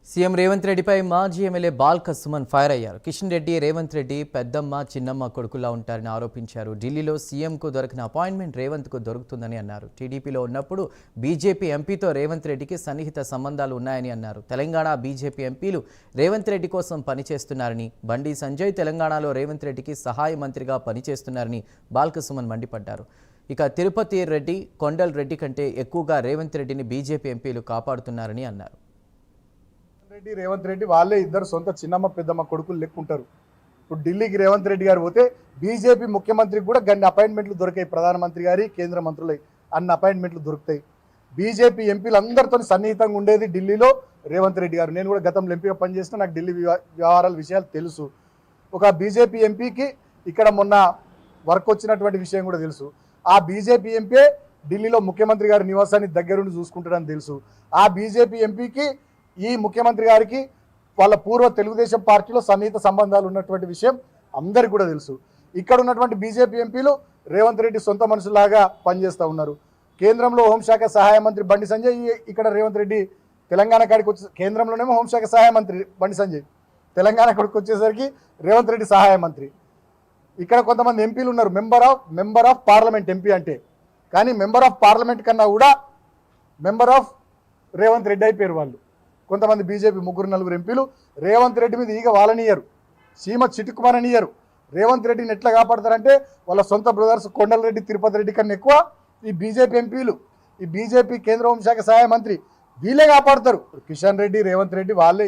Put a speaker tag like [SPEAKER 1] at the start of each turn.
[SPEAKER 1] CM Revanth రెడ్డిపై మాజీ MLA Balka Suman fire అయ్యారు. కిషన్ రెడ్డి, రేవంత్ రెడ్డి పెద్దమ్మ, చిన్నమ్మ కొడుకులా ఉంటారని ఆరోపించారు. ఢిల్లీలో సీఎంకు దొరికిన అపాయింట్మెంట్ రేవంత్కు దొరుకుతుందని అన్నారు. టీడీపీలో ఉన్నప్పుడు బీజేపీ ఎంపీతో రేవంత్ రెడ్డికి సన్నిహిత సంబంధాలు ఉన్నాయని అన్నారు. తెలంగాణ బీజేపీ ఎంపీలు రేవంత్ రెడ్డి కోసం పనిచేస్తున్నారని, బండి సంజయ్ తెలంగాణలో రేవంత్ రెడ్డికి సహాయ మంత్రిగా పనిచేస్తున్నారని బాల్క సుమన్ మండిపడ్డారు. ఇక తిరుపతి రెడ్డి, కొండల్ రెడ్డి కంటే ఎక్కువగా రేవంత్ రెడ్డిని బీజేపీ ఎంపీలు కాపాడుతున్నారని అన్నారు.
[SPEAKER 2] రెడ్డి రేవంత్ రెడ్డి వాళ్ళే ఇద్దరు సొంత చిన్నమ్మ పెద్దమ్మ కొడుకులు లెక్కుంటారు. ఇప్పుడు ఢిల్లీకి రేవంత్ రెడ్డి గారు పోతే బీజేపీ ముఖ్యమంత్రికి కూడా గన్ని అపాయింట్మెంట్లు దొరికాయి. ప్రధానమంత్రి గారి, కేంద్ర మంత్రులై అన్ని అపాయింట్మెంట్లు దొరుకుతాయి. బీజేపీ ఎంపీలు అందరితో సన్నిహితంగా ఉండేది ఢిల్లీలో రేవంత్ రెడ్డి గారు. నేను కూడా గతంలో ఎంపీగా పనిచేసిన నాకు ఢిల్లీ వ్యవహారాల విషయాలు తెలుసు. ఒక బీజేపీ ఎంపీకి ఇక్కడ మొన్న వర్క్ వచ్చినటువంటి విషయం కూడా తెలుసు. ఆ బీజేపీ ఎంపీ ఢిల్లీలో ముఖ్యమంత్రి గారి నివాసాన్ని దగ్గరుండి చూసుకుంటాడని తెలుసు. ఆ బీజేపీ ఎంపీకి ఈ ముఖ్యమంత్రి గారికి వాళ్ళ పూర్వ తెలుగుదేశం పార్టీలో సన్నిహిత సంబంధాలు ఉన్నటువంటి విషయం అందరికీ కూడా తెలుసు. ఇక్కడ ఉన్నటువంటి బీజేపీ ఎంపీలు రేవంత్ రెడ్డి సొంత మనుషులాగా పనిచేస్తూ ఉన్నారు. కేంద్రంలో హోంశాఖ సహాయ మంత్రి బండి సంజయ్, ఇక్కడ రేవంత్ రెడ్డి తెలంగాణ కాడికి వచ్చి, కేంద్రంలోనేమో హోంశాఖ సహాయ మంత్రి బండి సంజయ్, తెలంగాణ కాడికి వచ్చేసరికి రేవంత్ రెడ్డి సహాయ మంత్రి. ఇక్కడ కొంతమంది ఎంపీలు ఉన్నారు, మెంబర్ ఆఫ్ పార్లమెంట్ ఎంపీ అంటే, కానీ మెంబర్ ఆఫ్ పార్లమెంట్ కన్నా కూడా మెంబర్ ఆఫ్ రేవంత్ రెడ్డి అయిపోయారు వాళ్ళు. కొంతమంది బీజేపీ 3-4 ఎంపీలు రేవంత్ రెడ్డి మీద ఈగ వాళ్ళనియ్యరు, సీమ చిటుకుమారనియ్యరు. రేవంత్ రెడ్డిని ఎట్లా కాపాడతారంటే వాళ్ళ సొంత బ్రదర్స్ కొండల్ రెడ్డి, తిరుపతి రెడ్డి కన్నా ఎక్కువ ఈ బీజేపీ ఎంపీలు, ఈ బీజేపీ కేంద్ర హోంశాఖ సహాయ మంత్రి వీళ్ళే కాపాడతారు. కిషన్ రెడ్డి, రేవంత్ రెడ్డి వాళ్ళే